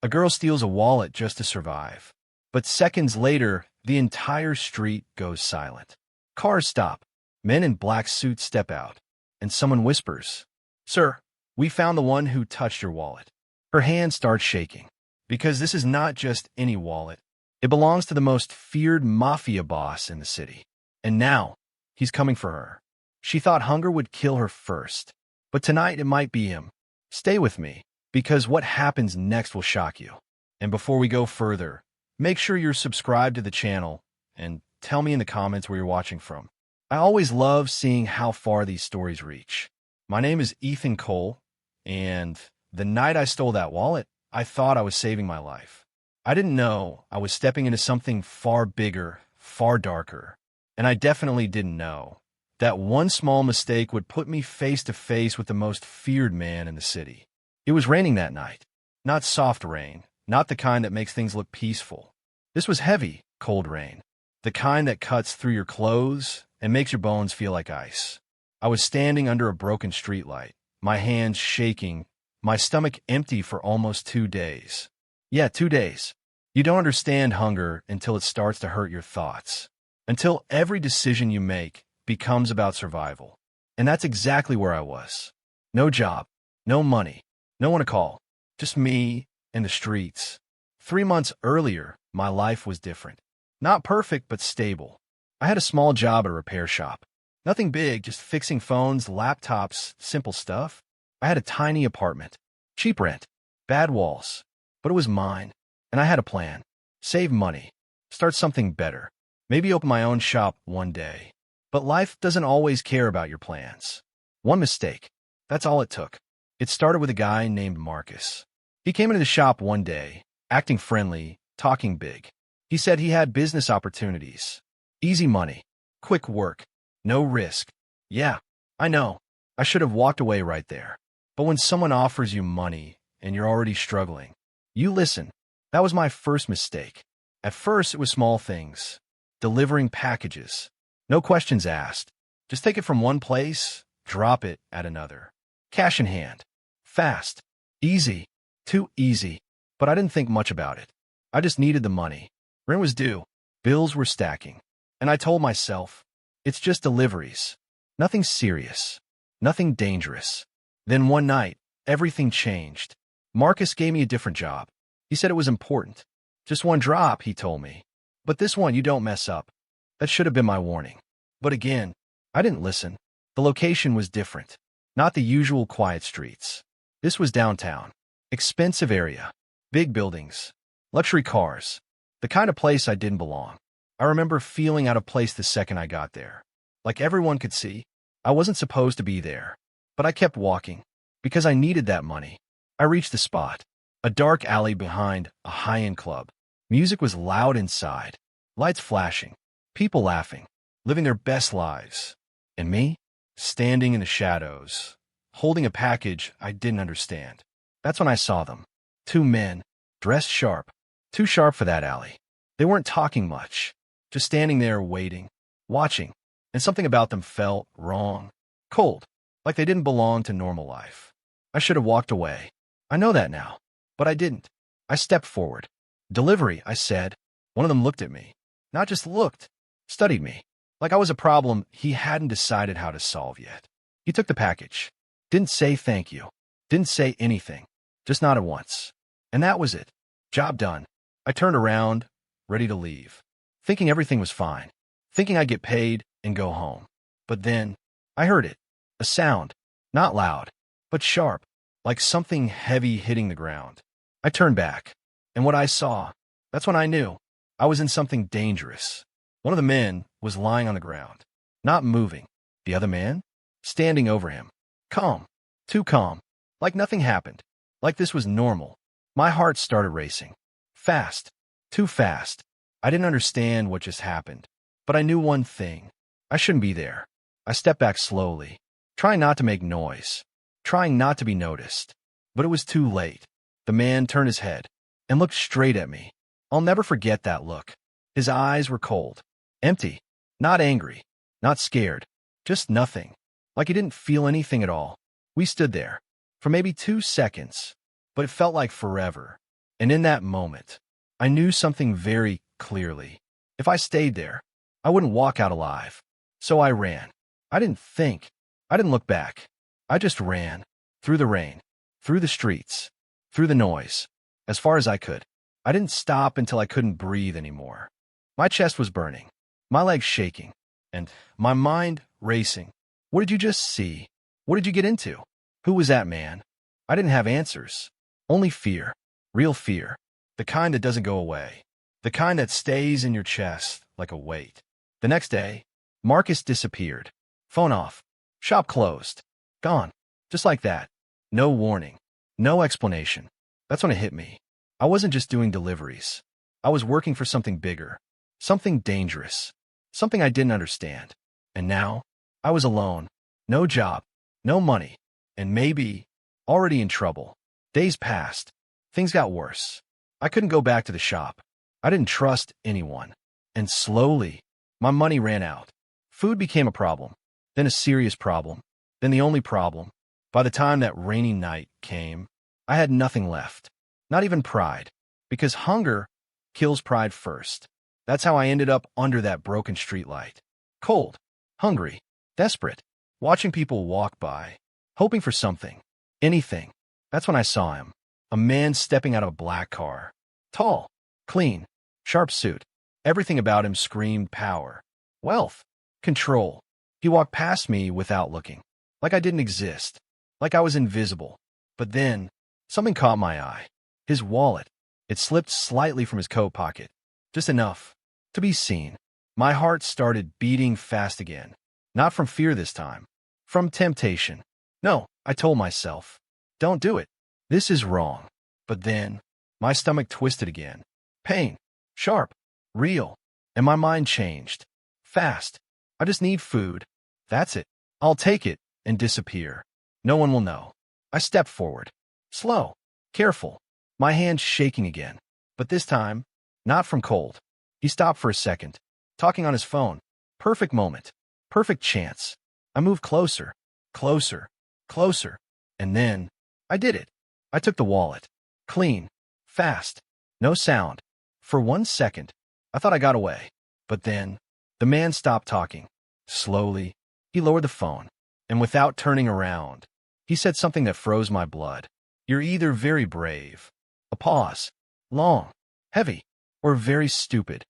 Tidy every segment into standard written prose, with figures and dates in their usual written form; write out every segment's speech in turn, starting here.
A girl steals a wallet just to survive. But seconds later, the entire street goes silent. Cars stop. Men in black suits step out. And someone whispers, "Sir, we found the one who touched your wallet." Her hand starts shaking. Because this is not just any wallet. It belongs to the most feared Mafia boss in the city. And now, he's coming for her. She thought hunger would kill her first. But tonight it might be him. Stay with me, because what happens next will shock you. And before we go further, make sure you're subscribed to the channel and tell me in the comments where you're watching from. I always love seeing how far these stories reach. My name is Ethan Cole, and the night I stole that wallet, I thought I was saving my life. I didn't know I was stepping into something far bigger, far darker. And I definitely didn't know that one small mistake would put me face to face with the most feared man in the city. It was raining that night. Not soft rain, not the kind that makes things look peaceful. This was heavy, cold rain. The kind that cuts through your clothes and makes your bones feel like ice. I was standing under a broken streetlight, my hands shaking, my stomach empty for almost 2 days. Yeah, 2 days. You don't understand hunger until it starts to hurt your thoughts. Until every decision you make becomes about survival. And that's exactly where I was. No job, no money, no one to call. Just me and the streets. 3 months earlier, my life was different. Not perfect, but stable. I had a small job at a repair shop. Nothing big, just fixing phones, laptops, simple stuff. I had a tiny apartment. Cheap rent. Bad walls. But it was mine. And I had a plan. Save money. Start something better. Maybe open my own shop one day. But life doesn't always care about your plans. One mistake. That's all it took. It started with a guy named Marcus. He came into the shop one day, acting friendly, talking big. He said he had business opportunities. Easy money. Quick work. No risk. Yeah, I know. I should have walked away right there. But when someone offers you money and you're already struggling, you listen. That was my first mistake. At first, it was small things. Delivering packages. No questions asked. Just take it from one place, drop it at another. Cash in hand. Fast. Easy. Too easy. But I didn't think much about it. I just needed the money. Rent was due. Bills were stacking. And I told myself, it's just deliveries. Nothing serious. Nothing dangerous. Then one night, everything changed. Marcus gave me a different job. He said it was important. Just one drop, he told me. But this one you don't mess up. That should have been my warning. But again, I didn't listen. The location was different. Not the usual quiet streets. This was downtown. Expensive area. Big buildings. Luxury cars. The kind of place I didn't belong. I remember feeling out of place the second I got there. Like everyone could see, I wasn't supposed to be there. But I kept walking. Because I needed that money. I reached the spot. A dark alley behind a high-end club. Music was loud inside. Lights flashing. People laughing. Living their best lives. And me? Standing in the shadows. Holding a package I didn't understand. That's when I saw them. 2 men. Dressed sharp. Too sharp for that alley. They weren't talking much. Just standing there waiting. Watching. And something about them felt wrong. Cold. Like they didn't belong to normal life. I should have walked away. I know that now. But I didn't. I stepped forward. "Delivery," I said. One of them looked at me. Not just looked. Studied me. Like I was a problem he hadn't decided how to solve yet. He took the package. Didn't say thank you. Didn't say anything. Just nodded once. And that was it. Job done. I turned around, ready to leave. Thinking everything was fine. Thinking I'd get paid and go home. But then, I heard it. A sound. Not loud, but sharp. Like something heavy hitting the ground. I turned back. And what I saw, that's when I knew. I was in something dangerous. One of the men was lying on the ground. Not moving. The other man? Standing over him. Calm. Too calm. Like nothing happened. Like this was normal. My heart started racing. Fast. Too fast. I didn't understand what just happened. But I knew one thing. I shouldn't be there. I stepped back slowly. Trying not to make noise. Trying not to be noticed. But it was too late. The man turned his head and looked straight at me. I'll never forget that look. His eyes were cold. Empty. Not angry. Not scared. Just nothing. Like he didn't feel anything at all. We stood there. For maybe 2 seconds. But it felt like forever. And in that moment, I knew something very clearly. If I stayed there, I wouldn't walk out alive. So I ran. I didn't think. I didn't look back. I just ran. Through the rain. Through the streets. Through the noise. As far as I could. I didn't stop until I couldn't breathe anymore. My chest was burning. My legs shaking. And my mind racing. What did you just see? What did you get into? Who was that man? I didn't have answers. Only fear. Real fear. The kind that doesn't go away. The kind that stays in your chest like a weight. The next day, Marcus disappeared. Phone off. Shop closed. Gone. Just like that. No warning. No explanation. That's when it hit me. I wasn't just doing deliveries. I was working for something bigger. Something dangerous. Something I didn't understand. And now, I was alone. No job. No money. And maybe already in trouble. Days passed. Things got worse. I couldn't go back to the shop. I didn't trust anyone. And slowly, my money ran out. Food became a problem. Then a serious problem. Then the only problem. By the time that rainy night came, I had nothing left. Not even pride. Because hunger kills pride first. That's how I ended up under that broken streetlight. Cold. Hungry. Desperate. Watching people walk by. Hoping for something. Anything. That's when I saw him. A man stepping out of a black car. Tall. Clean. Sharp suit. Everything about him screamed power. Wealth. Control. He walked past me without looking. Like I didn't exist. Like I was invisible. But then, something caught my eye. His wallet. It slipped slightly from his coat pocket. Just enough to be seen. My heart started beating fast again. Not from fear this time. From temptation. No, I told myself. Don't do it. This is wrong. But then, my stomach twisted again. Pain. Sharp. Real. And my mind changed. Fast. I just need food. That's it. I'll take it and disappear. No one will know. I stepped forward. Slow. Careful. My hands shaking again. But this time, not from cold. He stopped for a second, talking on his phone. Perfect moment. Perfect chance. I moved closer. Closer. Closer. And then, I did it. I took the wallet. Clean. Fast. No sound. For 1 second, I thought I got away. But then, the man stopped talking. Slowly, he lowered the phone. And without turning around, he said something that froze my blood. You're either very brave. A pause. Long. Heavy. Or very stupid.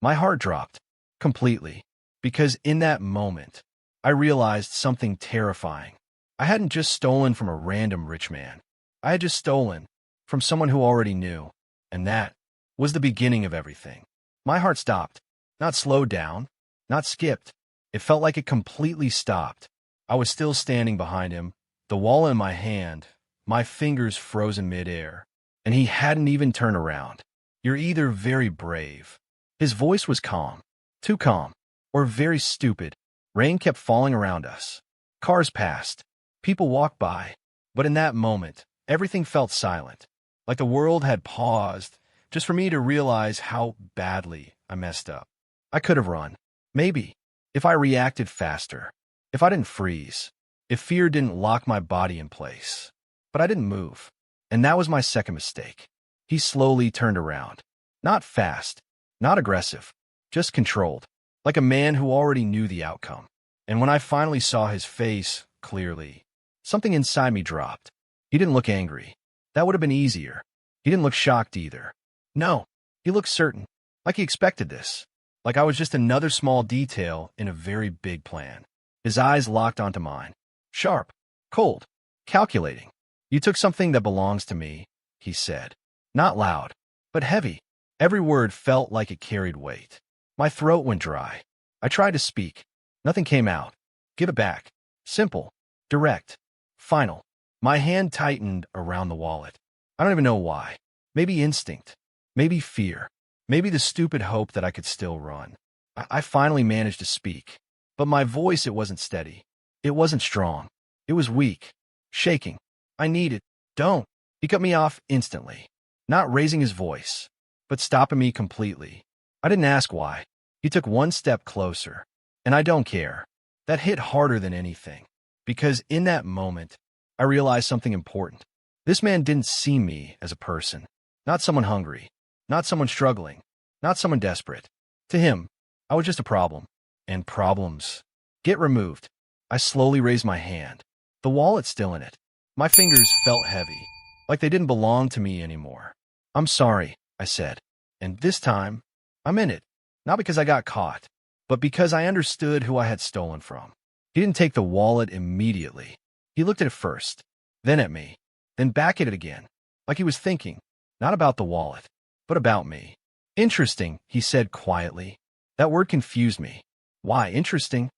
My heart dropped. Completely. Because in that moment, I realized something terrifying. I hadn't just stolen from a random rich man. I had just stolen from someone who already knew. And that was the beginning of everything. My heart stopped. Not slowed down. Not skipped. It felt like it completely stopped. I was still standing behind him, the wallet in my hand, my fingers frozen midair. And he hadn't even turned around. You're either very brave. His voice was calm. Too calm. Or very stupid. Rain kept falling around us. Cars passed. People walked by. But in that moment, everything felt silent. Like the world had paused, just for me to realize how badly I messed up. I could have run. Maybe. If I reacted faster. If I didn't freeze. If fear didn't lock my body in place. But I didn't move. And that was my second mistake. He slowly turned around. Not fast. Not aggressive. Just controlled. Like a man who already knew the outcome. And when I finally saw his face clearly, something inside me dropped. He didn't look angry. That would have been easier. He didn't look shocked either. No, he looked certain. Like he expected this. Like I was just another small detail in a very big plan. His eyes locked onto mine. Sharp. Cold. Calculating. You took something that belongs to me, he said. Not loud, but heavy. Every word felt like it carried weight. My throat went dry. I tried to speak. Nothing came out. Give it back. Simple. Direct. Final. My hand tightened around the wallet. I don't even know why. Maybe instinct. Maybe fear. Maybe the stupid hope that I could still run. I finally managed to speak. But my voice, it wasn't steady. It wasn't strong. It was weak. Shaking. I needed. Don't. He cut me off instantly. Not raising his voice, but stopping me completely. I didn't ask why. He took one step closer. And I don't care. That hit harder than anything. Because in that moment, I realized something important. This man didn't see me as a person. Not someone hungry. Not someone struggling. Not someone desperate. To him, I was just a problem. And problems get removed. I slowly raised my hand. The wallet's still in it. My fingers felt heavy, like they didn't belong to me anymore. I'm sorry, I said. And this time, I'm in it. Not because I got caught, but because I understood who I had stolen from. He didn't take the wallet immediately. He looked at it first, then at me, then back at it again, like he was thinking, not about the wallet, but about me. Interesting, he said quietly. That word confused me. Why interesting?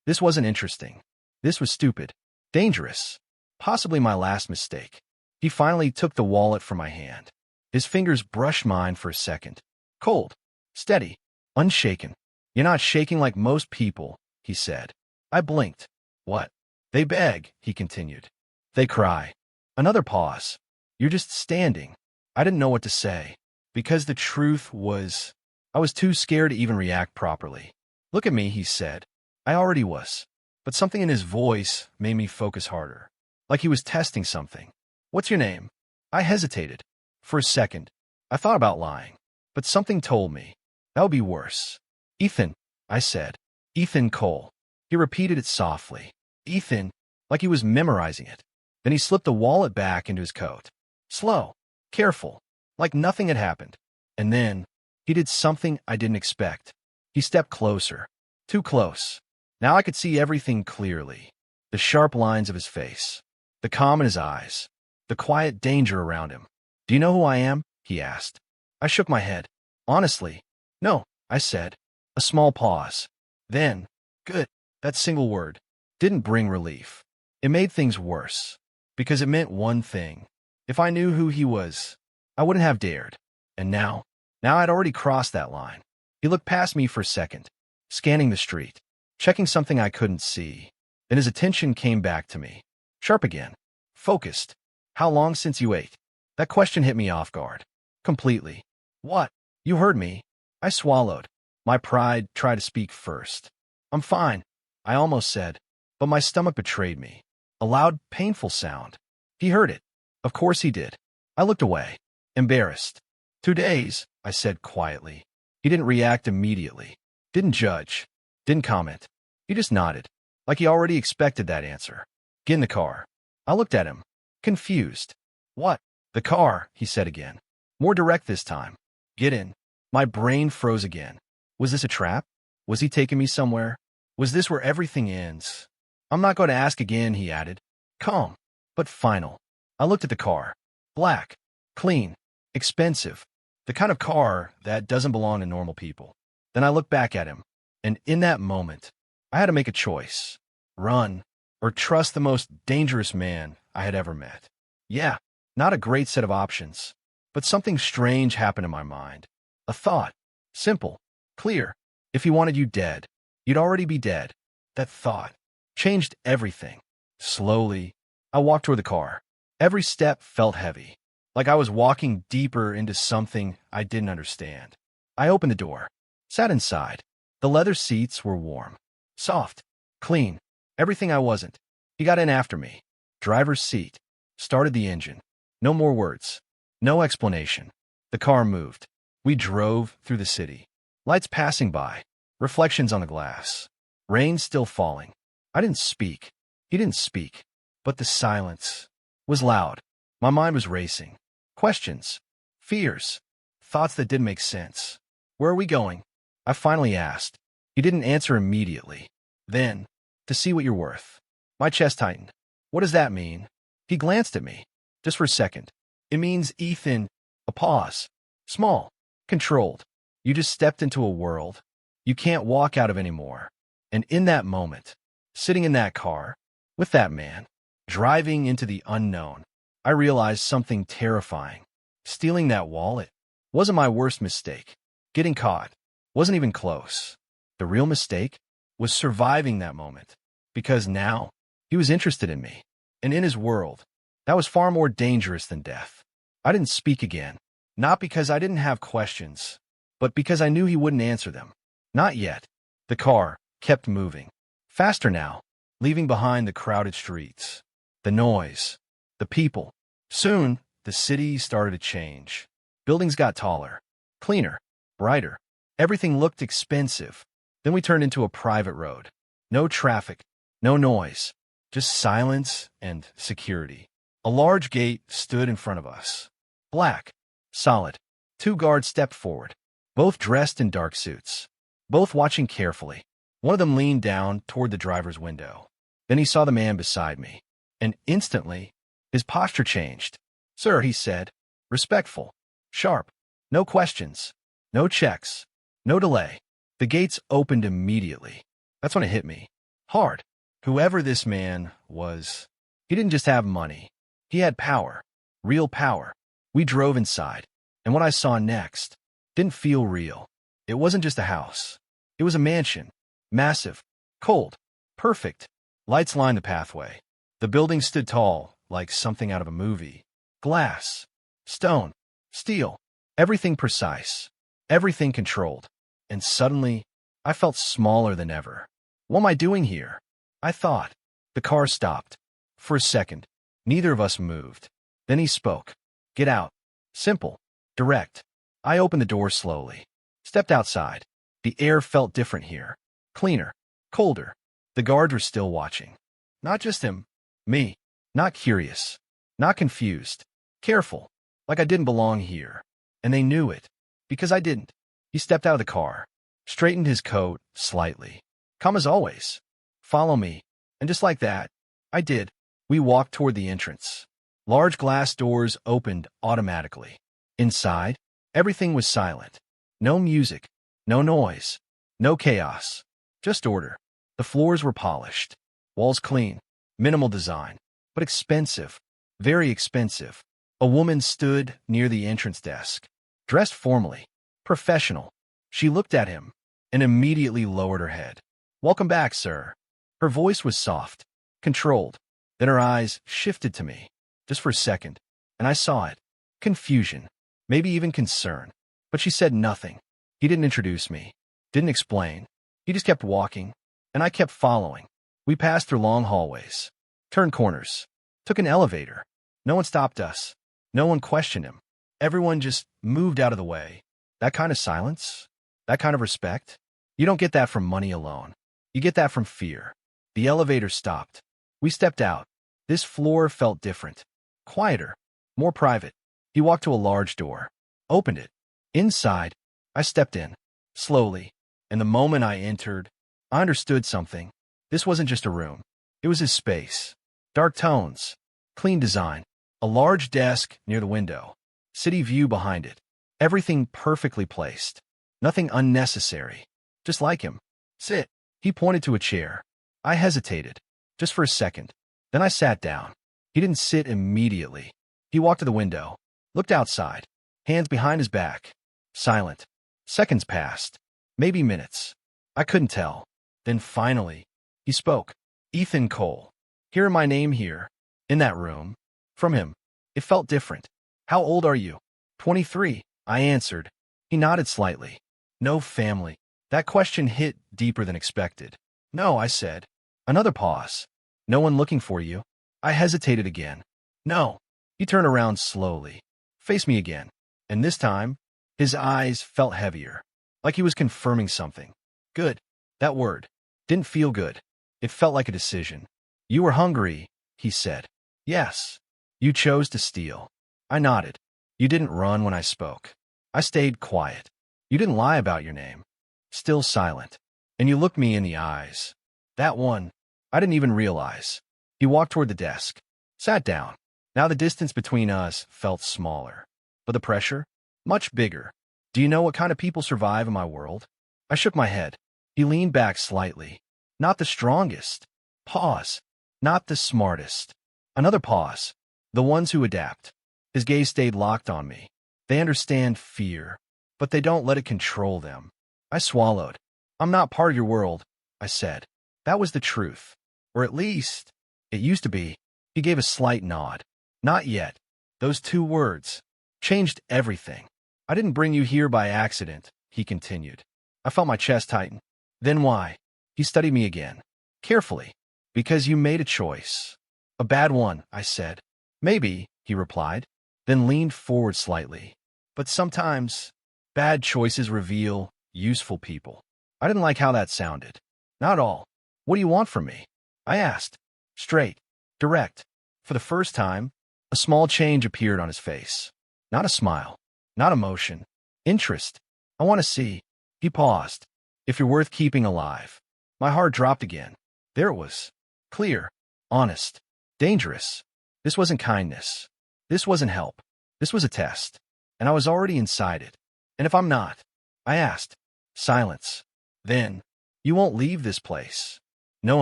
This wasn't interesting. This was stupid. Dangerous. Possibly my last mistake. He finally took the wallet from my hand. His fingers brushed mine for a second. Cold. Steady. Unshaken. You're not shaking like most people, he said. I blinked. What? They beg, he continued. They cry. Another pause. You're just standing. I didn't know what to say. Because the truth was, I was too scared to even react properly. Look at me, he said. I already was. But something in his voice made me focus harder. Like he was testing something. What's your name? I hesitated. For a second, I thought about lying. But something told me. That would be worse. Ethan, I said. Ethan Cole. He repeated it softly. Ethan, like he was memorizing it. Then he slipped the wallet back into his coat. Slow. Careful. Like nothing had happened. And then, he did something I didn't expect. He stepped closer. Too close. Now I could see everything clearly. The sharp lines of his face. The calm in his eyes. The quiet danger around him. Do you know who I am? He asked. I shook my head. Honestly. No, I said. A small pause. Then, good. That single word didn't bring relief. It made things worse. Because it meant one thing. If I knew who he was, I wouldn't have dared. And now I'd already crossed that line. He looked past me for a second, scanning the street, checking something I couldn't see. Then his attention came back to me. Sharp again. Focused. How long since you ate? That question hit me off guard. Completely. What? You heard me. I swallowed. My pride tried to speak first. I'm fine, I almost said, but my stomach betrayed me. A loud, painful sound. He heard it. Of course he did. I looked away, embarrassed. 2 days, I said quietly. He didn't react immediately. Didn't judge. Didn't comment. He just nodded, like he already expected that answer. Get in the car. I looked at him, confused. What? The car, he said again. More direct this time. Get in. My brain froze again. Was this a trap? Was he taking me somewhere? Was this where everything ends? I'm not going to ask again, he added. Calm, but final. I looked at the car. Black. Clean. Expensive. The kind of car that doesn't belong to normal people. Then I looked back at him, and in that moment, I had to make a choice. Run, or trust the most dangerous man I had ever met. Yeah, not a great set of options, but something strange happened in my mind. A thought. Simple. Clear. If he wanted you dead, you'd already be dead. That thought changed everything. Slowly, I walked toward the car. Every step felt heavy, like I was walking deeper into something I didn't understand. I opened the door, sat inside. The leather seats were warm, soft, clean, everything I wasn't. He got in after me. Driver's seat. Started the engine. No more words. No explanation. The car moved. We drove through the city. Lights passing by. Reflections on the glass. Rain still falling. I didn't speak. He didn't speak. But the silence was loud. My mind was racing. Questions. Fears. Thoughts that didn't make sense. Where are we going? I finally asked. He didn't answer immediately. Then, to see what you're worth. My chest tightened. What does that mean? He glanced at me. Just for a second. It means Ethan. A pause. Small. Controlled. You just stepped into a world you can't walk out of anymore. And in that moment, sitting in that car, with that man, driving into the unknown, I realized something terrifying. Stealing that wallet wasn't my worst mistake. Getting caught wasn't even close. The real mistake was surviving that moment. Because now, he was interested in me. And in his world, that was far more dangerous than death. I didn't speak again. Not because I didn't have questions, but because I knew he wouldn't answer them. Not yet. The car kept moving. Faster now, leaving behind the crowded streets, the noise, the people. Soon, the city started to change. Buildings got taller, cleaner, brighter. Everything looked expensive. Then we turned into a private road. No traffic, no noise, just silence and security. A large gate stood in front of us. Black, solid. Two guards stepped forward, both dressed in dark suits, both watching carefully. One of them leaned down toward the driver's window. Then he saw the man beside me, and instantly, his posture changed. "Sir," he said, respectful, sharp, no questions, no checks, no delay. The gates opened immediately. That's when it hit me. Hard. Whoever this man was, he didn't just have money. He had power, real power. We drove inside, and what I saw next didn't feel real. It wasn't just a house. It was a mansion. Massive, cold, perfect. Lights lined the pathway. The building stood tall, like something out of a movie. Glass, stone, steel, everything precise, everything controlled. And suddenly, I felt smaller than ever. What am I doing here? I thought. The car stopped. For a second, neither of us moved. Then he spoke. "Get out." Simple, direct. I opened the door slowly, stepped outside. The air felt different here. Cleaner, colder. The guards were still watching. Not just him, me. Not curious, not confused. Careful, like I didn't belong here. And they knew it, because I didn't. He stepped out of the car, straightened his coat slightly. "Come as always. Follow me." And just like that, I did. We walked toward the entrance. Large glass doors opened automatically. Inside, everything was silent. No music, no noise, no chaos. Just order. The floors were polished. Walls clean. Minimal design. But expensive. Very expensive. A woman stood near the entrance desk. Dressed formally. Professional. She looked at him and immediately lowered her head. "Welcome back, sir." Her voice was soft, controlled. Then her eyes shifted to me, just for a second, and I saw it. Confusion. Maybe even concern. But she said nothing. He didn't introduce me. Didn't explain. He just kept walking, and I kept following. We passed through long hallways, turned corners, took an elevator. No one stopped us. No one questioned him. Everyone just moved out of the way. That kind of silence, that kind of respect, you don't get that from money alone. You get that from fear. The elevator stopped. We stepped out. This floor felt different, quieter, more private. He walked to a large door, opened it. Inside, I stepped in, slowly, and the moment I entered, I understood something. This wasn't just a room. It was his space. Dark tones, clean design, a large desk near the window, city view behind it. Everything perfectly placed. Nothing unnecessary. Just like him. "Sit." He pointed to a chair. I hesitated, just for a second. Then I sat down. He didn't sit immediately. He walked to the window, looked outside, hands behind his back. Silent. Seconds passed. Maybe minutes. I couldn't tell. Then finally, he spoke. "Ethan Cole. Hearing my name here, in that room, from him, it felt different." "How old are you?" 23, I answered. He nodded slightly. "No family." That question hit deeper than expected. "No," I said. Another pause. "No one looking for you?" I hesitated again. "No." He turned around slowly, faced me again, and this time, his eyes felt heavier, like he was confirming something. Good. That word didn't feel good. It felt like a decision. "You were hungry," he said. "Yes." "You chose to steal." I nodded. "You didn't run when I spoke." I stayed quiet. "You didn't lie about your name." Still silent. "And you looked me in the eyes." That one, I didn't even realize. He walked toward the desk, sat down. Now the distance between us felt smaller, but the pressure, much bigger. "Do you know what kind of people survive in my world?" I shook my head. He leaned back slightly. "Not the strongest." Pause. "Not the smartest." Another pause. "The ones who adapt." His gaze stayed locked on me. "They understand fear, but they don't let it control them." I swallowed. "I'm not part of your world," I said. That was the truth. Or at least, it used to be. He gave a slight nod. "Not yet." Those two words changed everything. "I didn't bring you here by accident," he continued. I felt my chest tighten. "Then why?" He studied me again, carefully. "Because you made a choice." "A bad one," I said. "Maybe," he replied, then leaned forward slightly. But sometimes, bad choices reveal useful people. I didn't like how that sounded. Not all. What do you want from me? I asked. Straight. Direct. For the first time, a small change appeared on his face. Not a smile. Not emotion. Interest. I want to see. He paused. If you're worth keeping alive. My heart dropped again. There it was. Clear. Honest. Dangerous. This wasn't kindness. This wasn't help. This was a test. And I was already inside it. And if I'm not? I asked. Silence. Then, you won't leave this place. No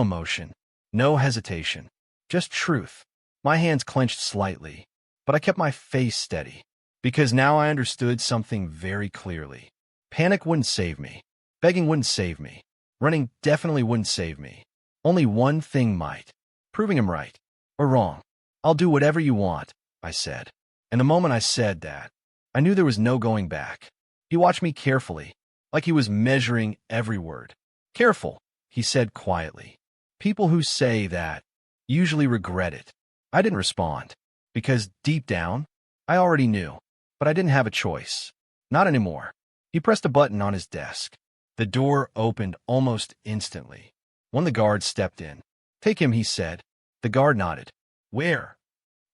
emotion. No hesitation. Just truth. My hands clenched slightly, but I kept my face steady. Because now I understood something very clearly. Panic wouldn't save me. Begging wouldn't save me. Running definitely wouldn't save me. Only one thing might. Proving him right. Or wrong. I'll do whatever you want, I said. And the moment I said that, I knew there was no going back. He watched me carefully, like he was measuring every word. Careful, he said quietly. People who say that usually regret it. I didn't respond, because deep down, I already knew, but I didn't have a choice. Not anymore. He pressed a button on his desk. The door opened almost instantly. One of the guards stepped in. Take him, he said. The guard nodded. Where?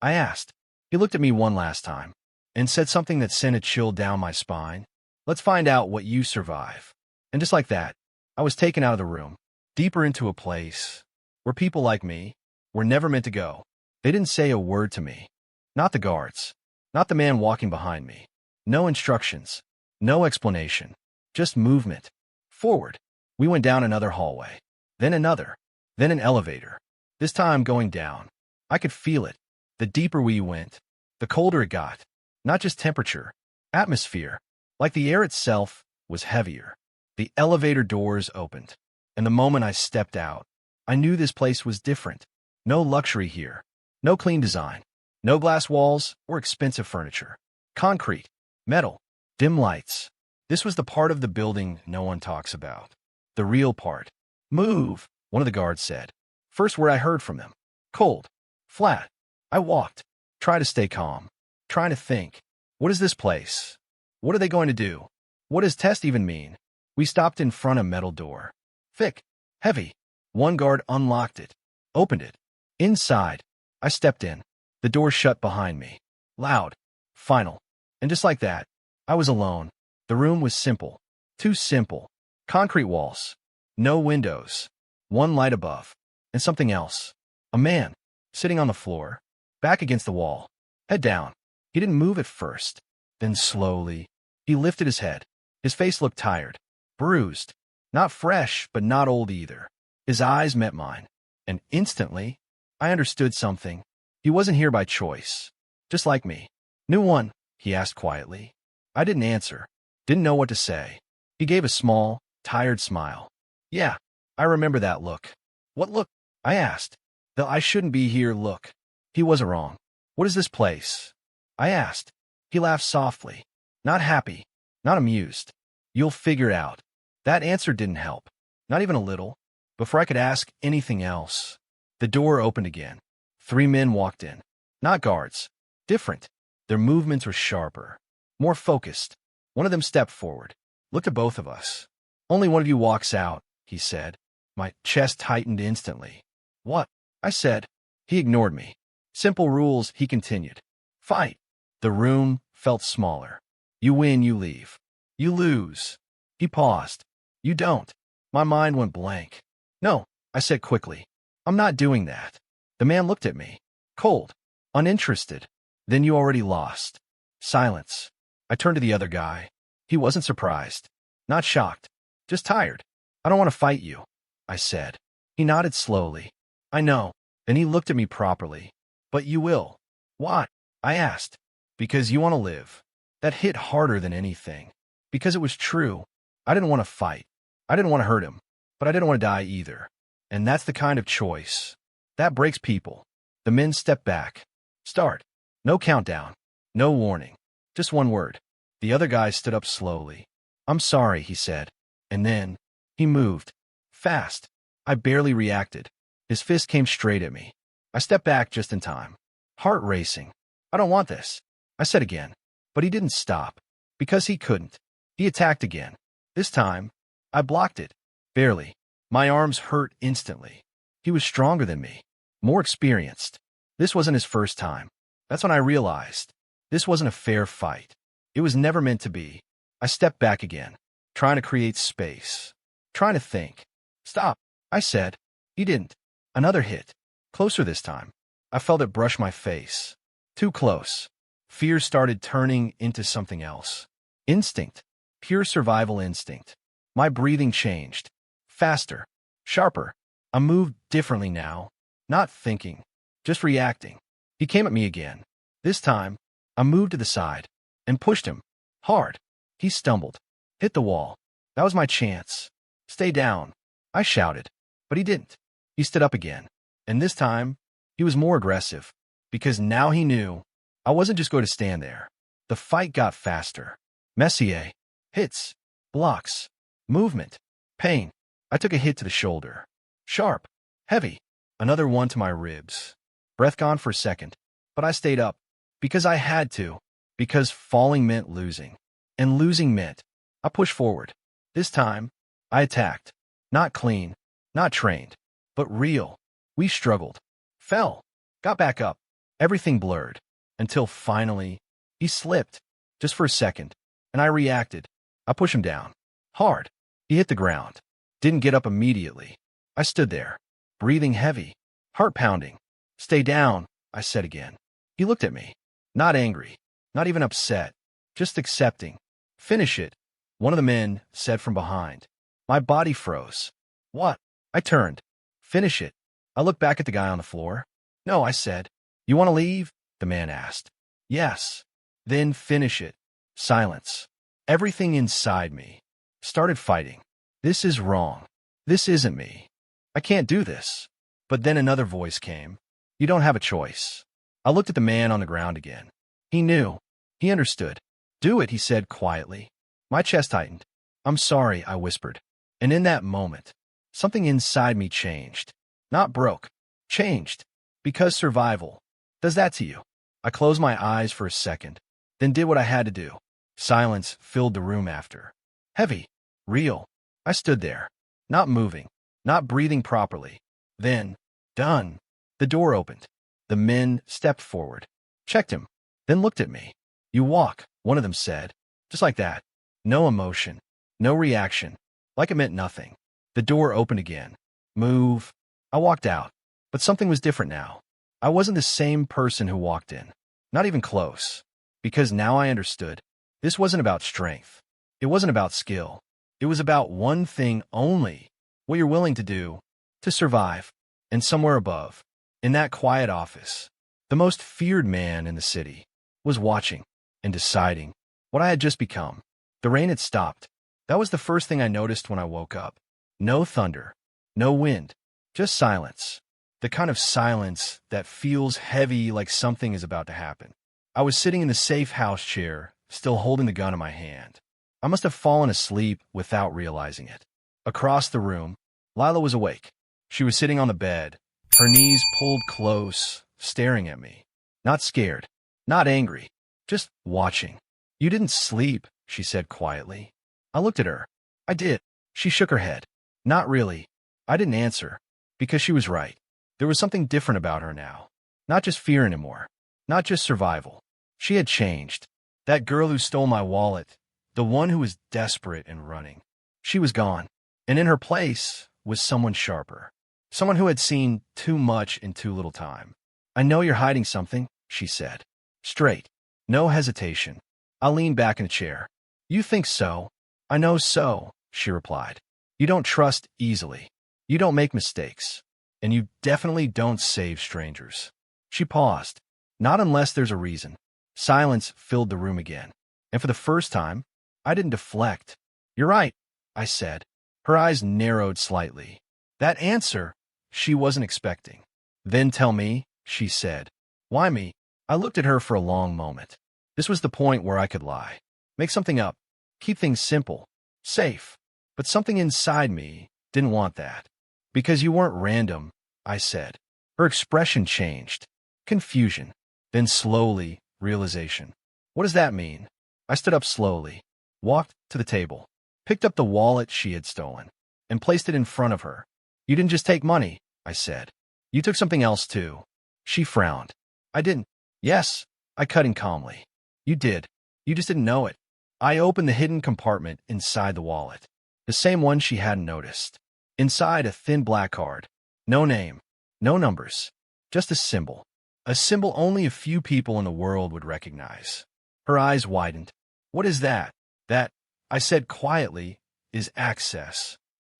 I asked. He looked at me one last time and said something that sent a chill down my spine. Let's find out what you survive. And just like that, I was taken out of the room, deeper into a place where people like me were never meant to go. They didn't say a word to me. Not the guards. Not the man walking behind me. No instructions. No explanation. Just movement. Forward. We went down another hallway. Then another. Then an elevator. This time going down. I could feel it. The deeper we went, the colder it got. Not just temperature. Atmosphere. Like the air itself was heavier. The elevator doors opened. And the moment I stepped out, I knew this place was different. No luxury here. No clean design. No glass walls or expensive furniture. Concrete. Metal. Dim lights. This was the part of the building no one talks about. The real part. Move, one of the guards said. First word I heard from them. Cold. Flat. I walked. Tried to stay calm. Trying to think. What is this place? What are they going to do? What does test even mean? We stopped in front of a metal door. Thick. Heavy. One guard unlocked it. Opened it. Inside. I stepped in. The door shut behind me. Loud. Final. And just like that, I was alone. The room was simple. Too simple. Concrete walls. No windows. One light above. And something else. A man. Sitting on the floor. Back against the wall. Head down. He didn't move at first. Then slowly, he lifted his head. His face looked tired. Bruised. Not fresh, but not old either. His eyes met mine. And instantly, I understood something. He wasn't here by choice. Just like me. New one? He asked quietly. I didn't answer. Didn't know what to say. He gave a small, tired smile. Yeah, I remember that look. What look? I asked. The I shouldn't be here look. He wasn't wrong. What is this place? I asked. He laughed softly. Not happy. Not amused. You'll figure it out. That answer didn't help. Not even a little. Before I could ask anything else, the door opened again. 3 men walked in. Not guards. Different. Their movements were sharper. More focused. One of them stepped forward. Looked at both of us. Only one of you walks out, he said. My chest tightened instantly. What? I said. He ignored me. Simple rules, he continued. Fight. The room felt smaller. You win, you leave. You lose. He paused. You don't. My mind went blank. No, I said quickly. I'm not doing that. The man looked at me. Cold. Uninterested. Then you already lost. Silence. I turned to the other guy. He wasn't surprised. Not shocked. Just tired. I don't want to fight you, I said. He nodded slowly. I know. Then he looked at me properly. But you will. Why? I asked. Because you want to live. That hit harder than anything. Because it was true. I didn't want to fight. I didn't want to hurt him. But I didn't want to die either. And that's the kind of choice that breaks people. The men stepped back. Start. No countdown. No warning. Just one word. The other guy stood up slowly. I'm sorry, he said. And then, he moved. Fast. I barely reacted. His fist came straight at me. I stepped back just in time. Heart racing. I don't want this. I said again. But he didn't stop. Because he couldn't. He attacked again. This time, I blocked it. Barely. My arms hurt instantly. He was stronger than me. More experienced. This wasn't his first time. That's when I realized. This wasn't a fair fight. It was never meant to be. I stepped back again, trying to create space. Trying to think. Stop, I said. He didn't. Another hit. Closer this time. I felt it brush my face. Too close. Fear started turning into something else. Instinct. Pure survival instinct. My breathing changed. Faster. Sharper. I moved differently now. Not thinking. Just reacting. He came at me again. This time, I moved to the side and pushed him. Hard. He stumbled. Hit the wall. That was my chance. Stay down. I shouted. But he didn't. He stood up again. And this time, he was more aggressive. Because now he knew I wasn't just going to stand there. The fight got faster. Messier. Hits. Blocks. Movement. Pain. I took a hit to the shoulder. Sharp. Heavy. Another one to my ribs. Breath gone for a second. But I stayed up. Because I had to. Because falling meant losing. And losing meant I pushed forward. This time, I attacked. Not clean. Not trained. But real. We struggled. Fell. Got back up. Everything blurred. Until finally, he slipped. Just for a second. And I reacted. I pushed him down. Hard. He hit the ground. Didn't get up immediately. I stood there. Breathing heavy. Heart pounding. Stay down, I said again. He looked at me. Not angry. Not even upset. Just accepting. Finish it. One of the men said from behind. My body froze. What? I turned. Finish it. I looked back at the guy on the floor. No, I said. You want to leave? The man asked. Yes. Then finish it. Silence. Everything inside me started fighting. This is wrong. This isn't me. I can't do this. But then another voice came. You don't have a choice. I looked at the man on the ground again. He knew. He understood. Do it, he said quietly. My chest tightened. I'm sorry, I whispered. And in that moment, something inside me changed. Not broke. Changed. Because survival does that to you. I closed my eyes for a second, then did what I had to do. Silence filled the room after. Heavy. Real. I stood there. Not moving. Not breathing properly. Then, done. The door opened. The men stepped forward. Checked him. Then looked at me. You walk, one of them said. Just like that. No emotion. No reaction. Like it meant nothing. The door opened again. Move. I walked out. But something was different now. I wasn't the same person who walked in. Not even close. Because now I understood. This wasn't about strength. It wasn't about skill. It was about one thing only. What you're willing to do. To survive. And somewhere above, in that quiet office, the most feared man in the city was watching and deciding what I had just become. The rain had stopped. That was the first thing I noticed when I woke up. No thunder. No wind. Just silence. The kind of silence that feels heavy like something is about to happen. I was sitting in the safe house chair, still holding the gun in my hand. I must have fallen asleep without realizing it. Across the room, Lila was awake. She was sitting on the bed, her knees pulled close, staring at me. Not scared, not angry, just watching. You didn't sleep, she said quietly. I looked at her. I did. She shook her head. Not really. I didn't answer, because she was right. There was something different about her now. Not just fear anymore. Not just survival. She had changed. That girl who stole my wallet, the one who was desperate and running. She was gone. And in her place was someone sharper. Someone who had seen too much in too little time. I know you're hiding something, she said. Straight. No hesitation. I leaned back in the chair. You think so? I know so, she replied. You don't trust easily. You don't make mistakes. And you definitely don't save strangers. She paused. Not unless there's a reason. Silence filled the room again. And for the first time, I didn't deflect. You're right, I said. Her eyes narrowed slightly. That answer she wasn't expecting. Then tell me, she said. Why me? I looked at her for a long moment. This was the point where I could lie. Make something up. Keep things simple. Safe. But something inside me didn't want that. Because you weren't random, I said. Her expression changed. Confusion. Then slowly, realization. What does that mean? I I stood up slowly, walked to the table, picked up the wallet she had stolen, and placed it in front of her. You didn't just take money, I said. You took something else too. She frowned. I didn't. Yes, I cut in calmly. You did. You just didn't know it. I opened the hidden compartment inside the wallet, the same one she hadn't noticed. Inside, a thin black card. No name, no numbers, just a symbol. A symbol only a few people in the world would recognize. Her eyes widened. What is that? That, I said quietly, is access.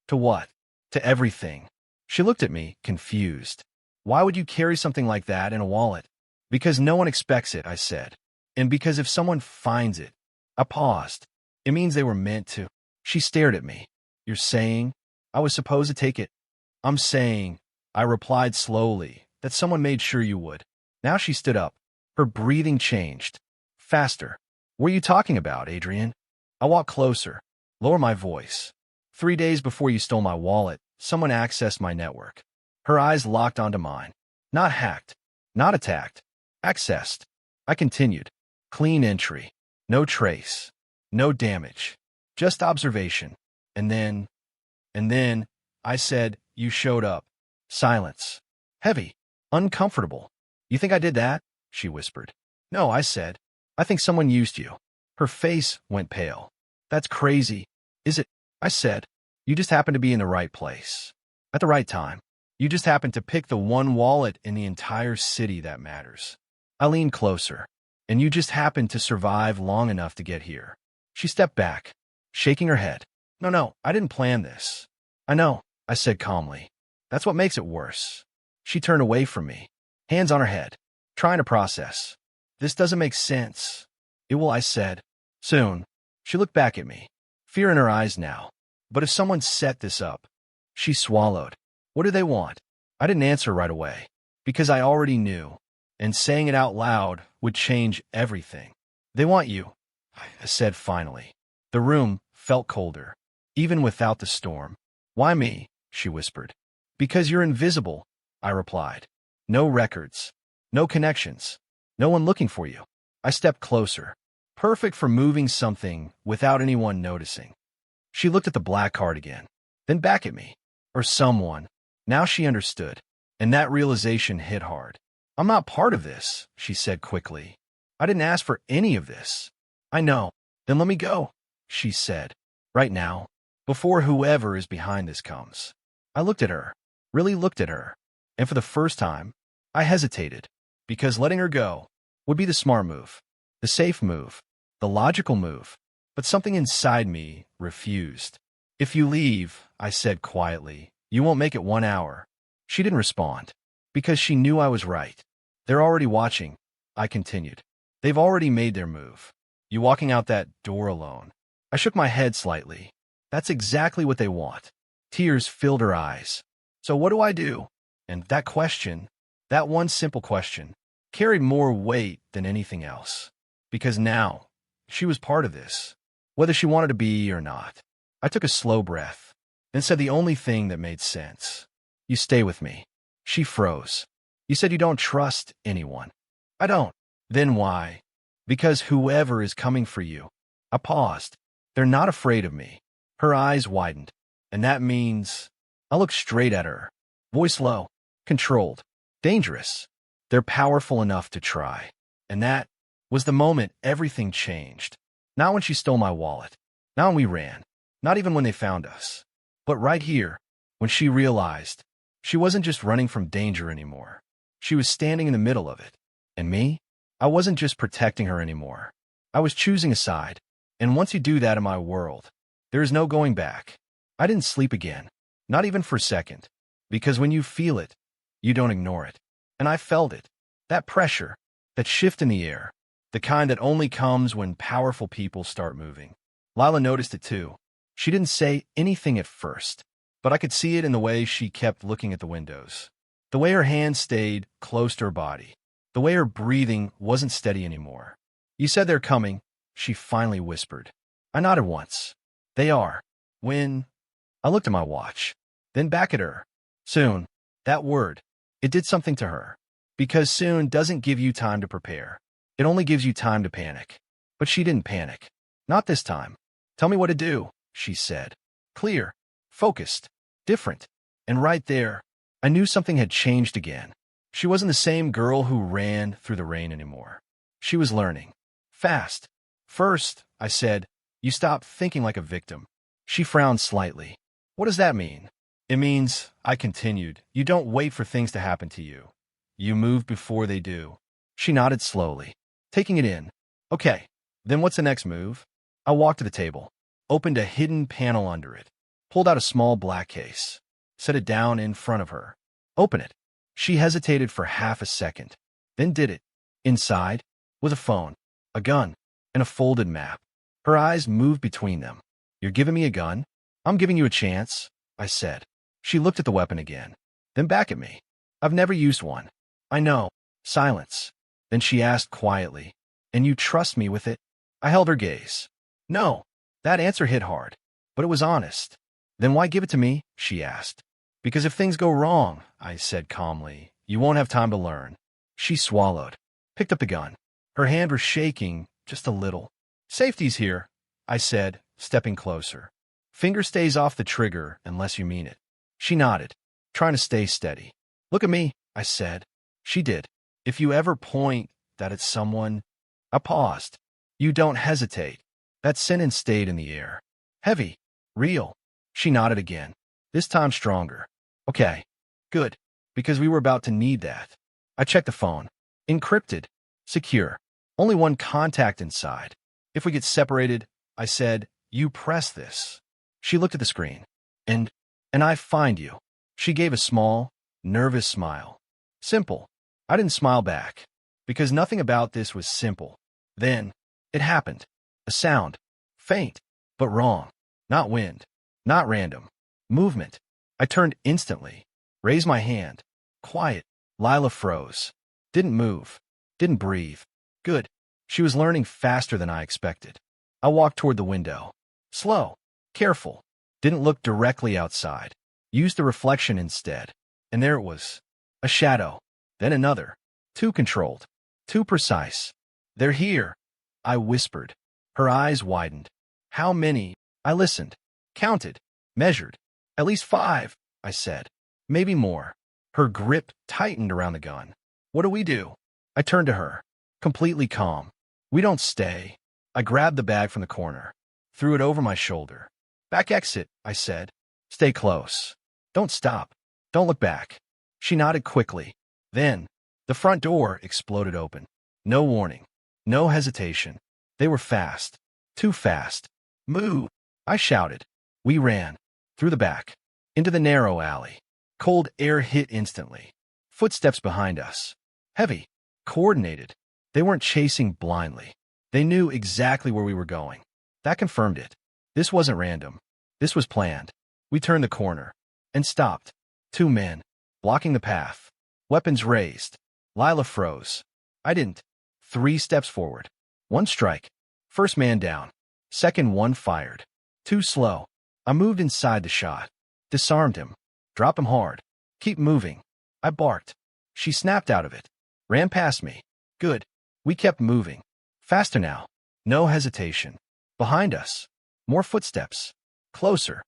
To what? To everything. She looked at me, confused. Why would you carry something like that in a wallet? Because no one expects it, I said. And because if someone finds it, I paused. It means they were meant to. She stared at me. You're saying I was supposed to take it? I'm saying, I replied slowly, that someone made sure you would. Now she stood up. Her breathing changed. Faster. What are you talking about, Adrian? I walked closer. Lower my voice. 3 days before you stole my wallet, someone accessed my network. Her eyes locked onto mine. Not hacked. Not attacked. Accessed. I continued. Clean entry. No trace. No damage. Just observation. And then, I said, you showed up. Silence. Heavy. Uncomfortable. You think I did that? She whispered. No, I said. I think someone used you. Her face went pale. That's crazy. Is it? I said. You just happened to be in the right place. At the right time. You just happened to pick the one wallet in the entire city that matters. I leaned closer. And you just happened to survive long enough to get here. She stepped back, shaking her head. No, I didn't plan this. I know, I said calmly. That's what makes it worse. She turned away from me, hands on her head, trying to process. This doesn't make sense. It will, I said. Soon. She looked back at me, fear in her eyes now. But if someone set this up, she swallowed. What do they want? I didn't answer right away, because I already knew, and saying it out loud would change everything. They want you, I said finally. The room felt colder, even without the storm. Why me? She whispered. Because you're invisible, I replied. No records, no connections, no one looking for you. I stepped closer, perfect for moving something without anyone noticing. She looked at the black card again, then back at me. Or someone. Now she understood, and that realization hit hard. I'm not part of this, she said quickly. I didn't ask for any of this. I know. Then let me go, she said. Right now, before whoever is behind this comes. I looked at her, really looked at her, and for the first time, I hesitated, because letting her go would be the smart move, the safe move, the logical move, but something inside me refused. If you leave, I said quietly, you won't make it 1 hour. She didn't respond, because she knew I was right. They're already watching, I continued. They've already made their move. You walking out that door alone. I shook my head slightly. That's exactly what they want. Tears filled her eyes. So what do I do? And that question, that one simple question, carried more weight than anything else. Because now, she was part of this, whether she wanted to be or not. I took a slow breath, then said the only thing that made sense. You stay with me. She froze. You said you don't trust anyone. I don't. Then why? Because whoever is coming for you. I paused. They're not afraid of me. Her eyes widened. And that means... I looked straight at her. Voice low. Controlled. Dangerous. They're powerful enough to try. And that was the moment everything changed. Not when she stole my wallet. Not when we ran. Not even when they found us. But right here, when she realized she wasn't just running from danger anymore. She was standing in the middle of it. And me? I wasn't just protecting her anymore. I was choosing a side. And once you do that in my world, there is no going back. I didn't sleep again. Not even for a second. Because when you feel it, you don't ignore it. And I felt it. That pressure. That shift in the air. The kind that only comes when powerful people start moving. Lila noticed it too. She didn't say anything at first, but I could see it in the way she kept looking at the windows. The way her hands stayed close to her body. The way her breathing wasn't steady anymore. You said they're coming, she finally whispered. I nodded once. They are. When? I looked at my watch, then back at her. Soon. That word. It did something to her. Because soon doesn't give you time to prepare. It only gives you time to panic. But she didn't panic. Not this time. Tell me what to do, she said. Clear, focused, different. And right there, I knew something had changed again. She wasn't the same girl who ran through the rain anymore. She was learning. Fast. First, I said, you stop thinking like a victim. She frowned slightly. What does that mean? It means, I continued, you don't wait for things to happen to you. You move before they do. She nodded slowly, taking it in. Okay, then what's the next move? I walked to the table, opened a hidden panel under it, pulled out a small black case, set it down in front of her. Open it. She hesitated for half a second, then did it. Inside was a phone, a gun, and a folded map. Her eyes moved between them. You're giving me a gun? I'm giving you a chance, I said. She looked at the weapon again, then back at me. I've never used one. I know. Silence. Then she asked quietly, and you trust me with it? I held her gaze. No. That answer hit hard, but it was honest. Then why give it to me? She asked. Because if things go wrong, I said calmly, you won't have time to learn. She swallowed, picked up the gun. Her hand was shaking just a little. Safety's here, I said, stepping closer. Finger stays off the trigger unless you mean it. She nodded, trying to stay steady. Look at me, I said. She did. If you ever point that at someone... I paused. You don't hesitate. That sentence stayed in the air. Heavy. Real. She nodded again, this time stronger. Okay. Good. Because we were about to need that. I checked the phone. Encrypted. Secure. Only one contact inside. If we get separated, I said, you press this. She looked at the screen. And I find you. She gave a small, nervous smile. Simple. I didn't smile back, because nothing about this was simple. Then, it happened. A sound. Faint, but wrong. Not wind. Not random. Movement. I turned instantly. Raised my hand. Quiet. Lila froze. Didn't move. Didn't breathe. Good. She was learning faster than I expected. I walked toward the window. Slow. Careful. Didn't look directly outside. Used the reflection instead. And there it was. A shadow. Then another. Too controlled. Too precise. They're here, I whispered. Her eyes widened. How many? I listened. Counted. Measured. At least 5, I said. Maybe more. Her grip tightened around the gun. What do we do? I turned to her, completely calm. We don't stay. I grabbed the bag from the corner, threw it over my shoulder. Back exit, I said. Stay close. Don't stop. Don't look back. She nodded quickly. Then, the front door exploded open. No warning. No hesitation. They were fast. Too fast. Move! I shouted. We ran. Through the back. Into the narrow alley. Cold air hit instantly. Footsteps behind us. Heavy. Coordinated. They weren't chasing blindly. They knew exactly where we were going. That confirmed it. This wasn't random. This was planned. We turned the corner. And stopped. 2 men. Blocking the path. Weapons raised. Lila froze. I didn't. 3 steps forward. 1 strike. First man down. Second one fired. Too slow. I moved inside the shot. Disarmed him. Drop him hard. Keep moving. I barked. She snapped out of it. Ran past me. Good. We kept moving. Faster now. No hesitation. Behind us. More footsteps. Closer.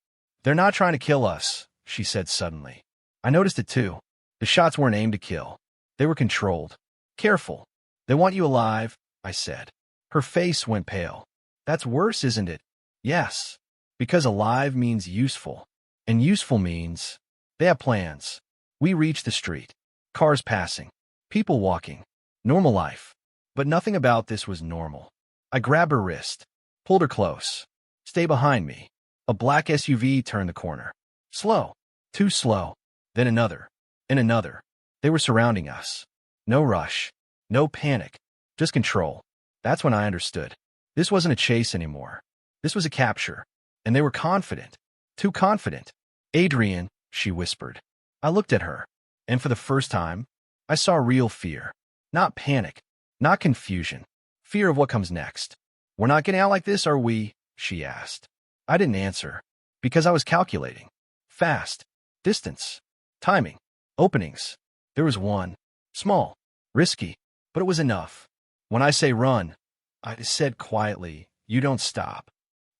They're not trying to kill us, she said suddenly. I noticed it too. The shots weren't aimed to kill. They were controlled. Careful. They want you alive, I said. Her face went pale. That's worse, isn't it? Yes. Because alive means useful. And useful means they have plans. We reached the street. Cars passing. People walking. Normal life. But nothing about this was normal. I grabbed her wrist. Pulled her close. Stay behind me. A black SUV turned the corner. Slow. Too slow. Then another. And another. They were surrounding us. No rush. No panic. Just control. That's when I understood. This wasn't a chase anymore. This was a capture. And they were confident. Too confident. Adrian, she whispered. I looked at her. And for the first time, I saw real fear. Not panic. Not confusion. Fear of what comes next. We're not getting out like this, are we? She asked. I didn't answer. Because I was calculating. Fast. Distance. Timing. Openings. There was one. Small. Risky. But it was enough. When I say run, I said quietly, you don't stop.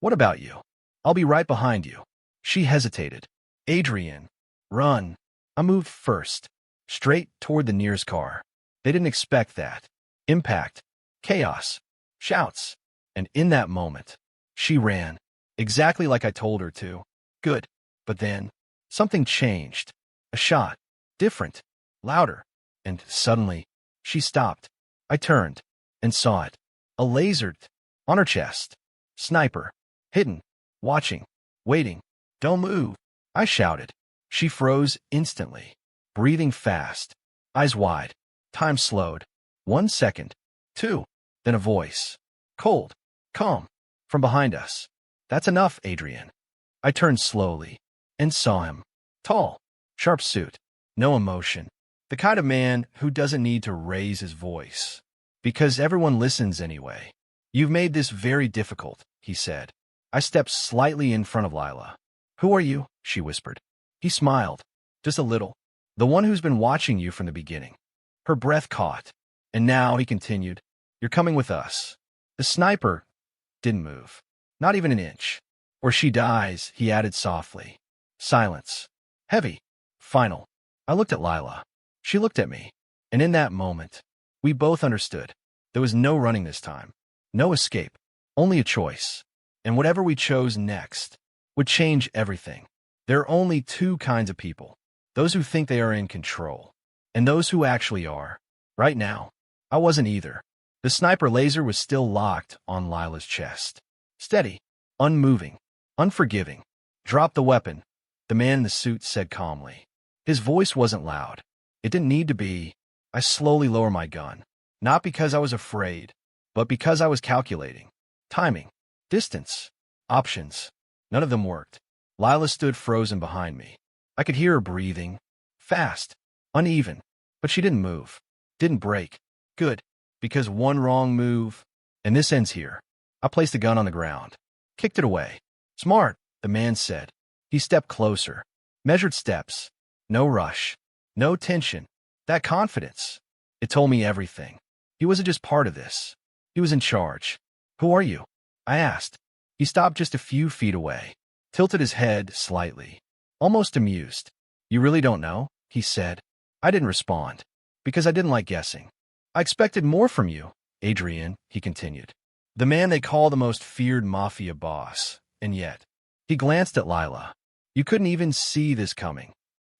What about you? I'll be right behind you. She hesitated. Adrian, run. I moved first, straight toward the nearest car. They didn't expect that. Impact, chaos, shouts. And in that moment, she ran, exactly like I told her to. Good. But then, something changed. A shot. Different. Louder. And suddenly, she stopped. I turned and saw it. A laser on her chest. Sniper. Hidden. Watching. Waiting. Don't move. I shouted. She froze instantly. Breathing fast. Eyes wide. Time slowed. 1 second. 2. Then a voice. Cold. Calm. From behind us. That's enough, Adrian. I turned slowly and saw him. Tall. Sharp suit. No emotion. The kind of man who doesn't need to raise his voice. Because everyone listens anyway. You've made this very difficult, he said. I stepped slightly in front of Lila. Who are you? She whispered. He smiled. Just a little. The one who's been watching you from the beginning. Her breath caught. And now, he continued, you're coming with us. The sniper didn't move. Not even an inch. Or she dies, he added softly. Silence. Heavy. Final. I looked at Lila. She looked at me. And in that moment, we both understood. There was no running this time. No escape. Only a choice. And whatever we chose next would change everything. There are only two kinds of people. Those who think they are in control. And those who actually are. Right now, I wasn't either. The sniper laser was still locked on Lila's chest. Steady. Unmoving. Unforgiving. Drop the weapon, the man in the suit said calmly. His voice wasn't loud. It didn't need to be. I slowly lowered my gun. Not because I was afraid, but because I was calculating. Timing. Distance. Options. None of them worked. Lila stood frozen behind me. I could hear her breathing. Fast. Uneven. But she didn't move. Didn't break. Good. Because one wrong move, and this ends here. I placed the gun on the ground. Kicked it away. Smart, the man said. He stepped closer. Measured steps. No rush. No tension. That confidence. It told me everything. He wasn't just part of this. He was in charge. Who are you? I asked. He stopped just a few feet away. Tilted his head slightly. Almost amused. You really don't know? He said. I didn't respond. Because I didn't like guessing. I expected more from you, Adrian, he continued. The man they call the most feared Mafia boss. And yet, he glanced at Lila. You couldn't even see this coming.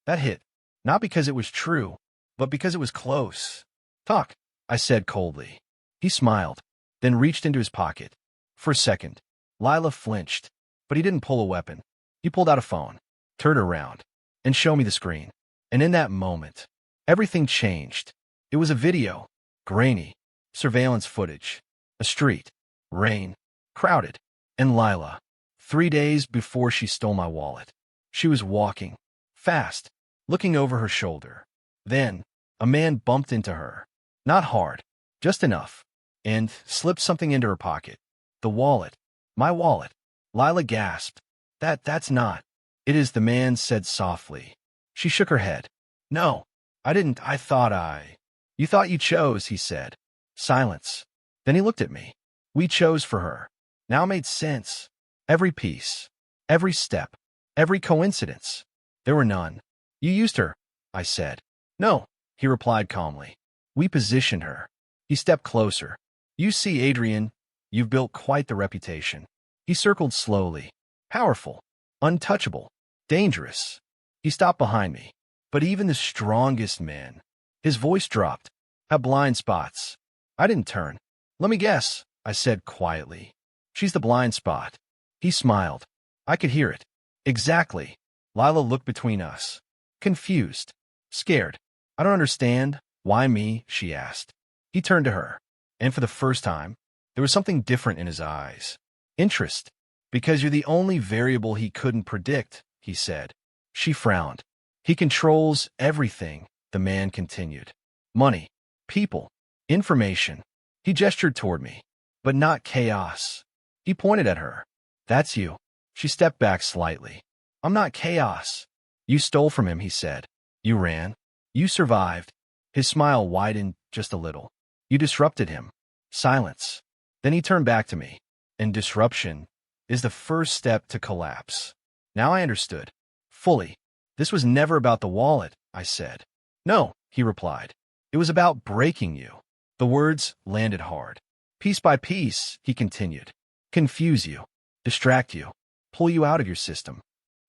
That hit. Not because it was true, but because it was close. Talk, I said coldly. He smiled, then reached into his pocket. For a second, Lila flinched, but he didn't pull a weapon. He pulled out a phone, turned around, and showed me the screen. And in that moment, everything changed. It was a video. Grainy. Surveillance footage. A street. Rain. Crowded. And Lila. 3 days before she stole my wallet. She was walking. Fast. Looking over her shoulder. Then, a man bumped into her. Not hard. Just enough. And slipped something into her pocket. The wallet. My wallet. Lila gasped. That's not. It is, the man said softly. She shook her head. No. I didn't. I thought I... You thought you chose, he said. Silence. Then he looked at me. We chose for her. Now it made sense. Every piece. Every step. Every coincidence. There were none. You used her, I said. No, he replied calmly. We positioned her. He stepped closer. You see, Adrian, you've built quite the reputation. He circled slowly. Powerful. Untouchable. Dangerous. He stopped behind me. But even the strongest men... His voice dropped. Have blind spots. I didn't turn. Let me guess, I said quietly. She's the blind spot. He smiled. I could hear it. Exactly. Lila looked between us. Confused. Scared. I don't understand. Why me? She asked. He turned to her. And for the first time, there was something different in his eyes. Interest. Because you're the only variable he couldn't predict, he said. She frowned. He controls everything. The man continued. Money, people, information. He gestured toward me. But not chaos. He pointed at her. That's you. She stepped back slightly. I'm not chaos. You stole from him, he said. You ran. You survived. His smile widened just a little. You disrupted him. Silence. Then he turned back to me. and disruption is the first step to collapse. Now I understood. Fully. This was never about the wallet, I said. No, he replied. It was about breaking you. The words landed hard. Piece by piece, he continued. Confuse you. Distract you. Pull you out of your system.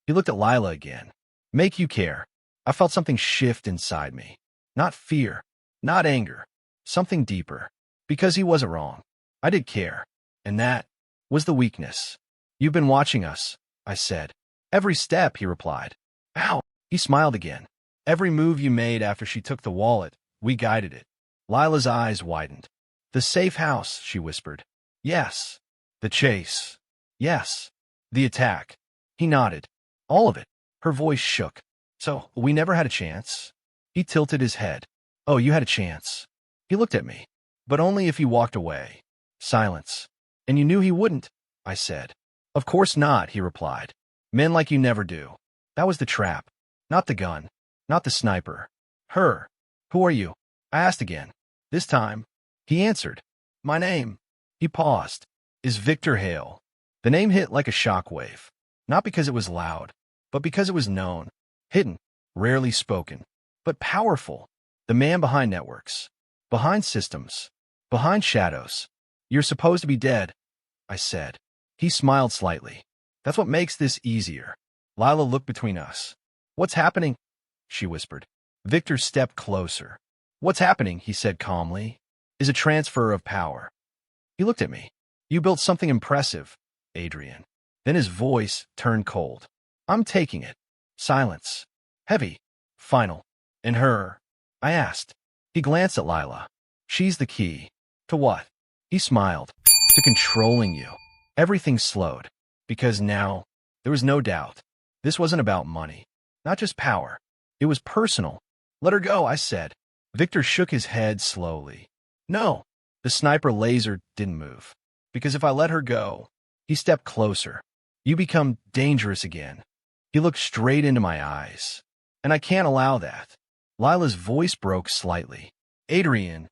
He looked at Lila again. Make you care. I felt something shift inside me. Not fear. Not anger. Something deeper. Because he wasn't wrong. I did care. And that was the weakness. You've been watching us, I said. Every step, he replied. Ow! He smiled again. Every move you made after she took the wallet, we guided it. Lila's eyes widened. The safe house, she whispered. Yes. The chase. Yes. The attack. He nodded. All of it. Her voice shook. So, we never had a chance? He tilted his head. Oh, you had a chance. He looked at me. But only if you walked away. Silence. And you knew he wouldn't, I said. Of course not, he replied. Men like you never do. That was the trap. Not the gun. Not the sniper. Her. Who are you? I asked again. This time, he answered. My name. He paused. Is Victor Hale. The name hit like a shockwave. Not because it was loud, but because it was known. Hidden. Rarely spoken. But powerful. The man behind networks. Behind systems. Behind shadows. You're supposed to be dead, I said. He smiled slightly. That's what makes this easier. Lila looked between us. What's happening? She whispered. Victor stepped closer. What's happening, he said calmly, is a transfer of power. He looked at me. You built something impressive, Adrian. Then his voice turned cold. I'm taking it. Silence. Heavy. Final. And her? I asked. He glanced at Lila. She's the key. To what? He smiled. To controlling you. Everything slowed. Because now, there was no doubt. This wasn't about money. Not just power. It was personal. Let her go, I said. Victor shook his head slowly. No. The sniper laser didn't move. Because if I let her go, he stepped closer. You become dangerous again. He looked straight into my eyes. And I can't allow that. Lila's voice broke slightly. Adrian.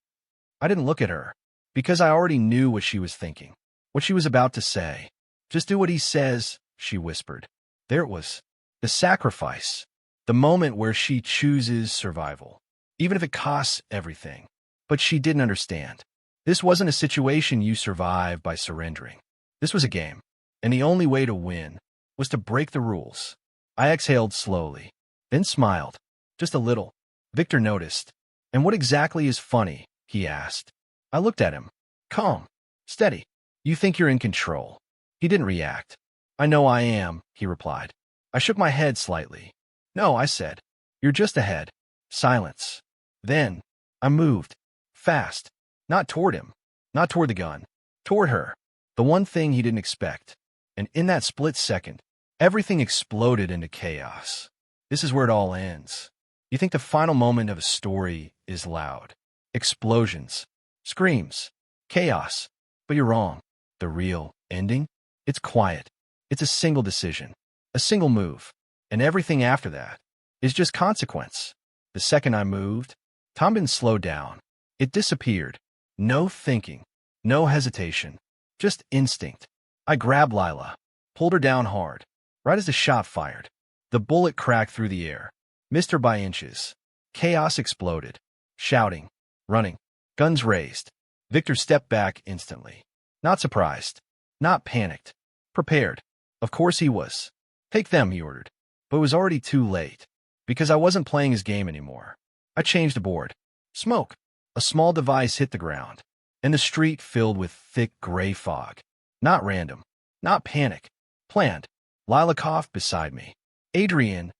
I didn't look at her. Because I already knew what she was thinking. What she was about to say. Just do what he says, she whispered. There it was. The sacrifice. The moment where she chooses survival. Even if it costs everything. But she didn't understand. This wasn't a situation you survive by surrendering. This was a game. And the only way to win was to break the rules. I exhaled slowly. Then smiled. Just a little. Victor noticed. And what exactly is funny? He asked. I looked at him. Calm. Steady. You think you're in control. He didn't react. I know I am, he replied. I shook my head slightly. No, I said. You're just ahead. Silence. Then, I moved. Fast. Not toward him. Not toward the gun. Toward her. The one thing he didn't expect. And in that split second, everything exploded into chaos. This is where it all ends. You think the final moment of a story is loud. Explosions. Screams. Chaos. But you're wrong. The real ending? It's quiet. It's a single decision. A single move. And everything after that is just consequence. The second I moved, time didn't slow down. It disappeared. No thinking. No hesitation. Just instinct. I grabbed Lila. Pulled her down hard. Right as the shot fired. The bullet cracked through the air. Missed her by inches. Chaos exploded. Shouting. Running. Guns raised. Victor stepped back instantly. Not surprised. Not panicked. Prepared. Of course he was. Take them, he ordered. But it was already too late. Because I wasn't playing his game anymore. I changed the board. Smoke. A small device hit the ground. And the street filled with thick gray fog. Not random. Not panic. Planned. Lila coughed beside me. Adrian.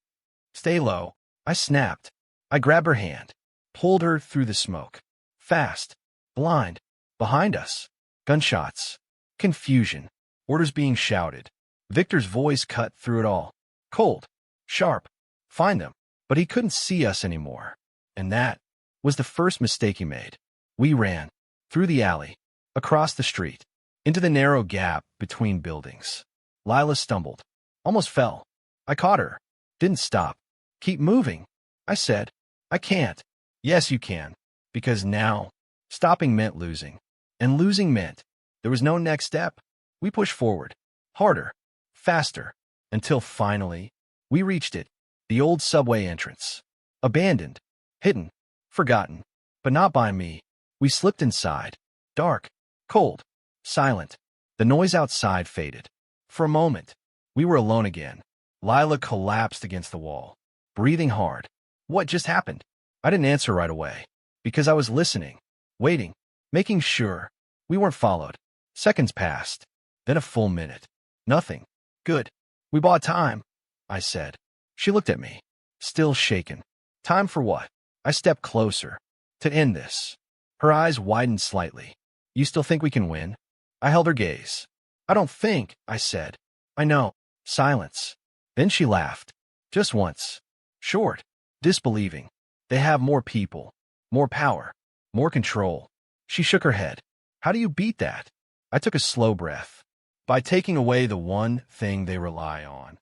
Stay low. I snapped. I grabbed her hand. Pulled her through the smoke. Fast. Blind. Behind us. Gunshots. Confusion. Orders being shouted. Victor's voice cut through it all. Cold. Sharp. Find them. But he couldn't see us anymore. And that was the first mistake he made. We ran. Through the alley. Across the street. Into the narrow gap between buildings. Lila stumbled. Almost fell. I caught her. Didn't stop. Keep moving. I said. I can't. Yes, you can. Because now, stopping meant losing. And losing meant there was no next step. We pushed forward, harder, faster, until finally, we reached it, the old subway entrance. Abandoned, hidden, forgotten, but not by me. We slipped inside, dark, cold, silent. The noise outside faded. For a moment, we were alone again. Lila collapsed against the wall, breathing hard. What just happened? I didn't answer right away, because I was listening, waiting, making sure we weren't followed. Seconds passed, then a full minute. Nothing. Good. We bought time, I said. She looked at me, still shaken. Time for what? I stepped closer. To end this. Her eyes widened slightly. You still think we can win? I held her gaze. I don't think, I said. I know. Silence. Then she laughed. Just once. Short. Disbelieving. They have more people, more power, more control. She shook her head. How do you beat that? I took a slow breath. By taking away the one thing they rely on.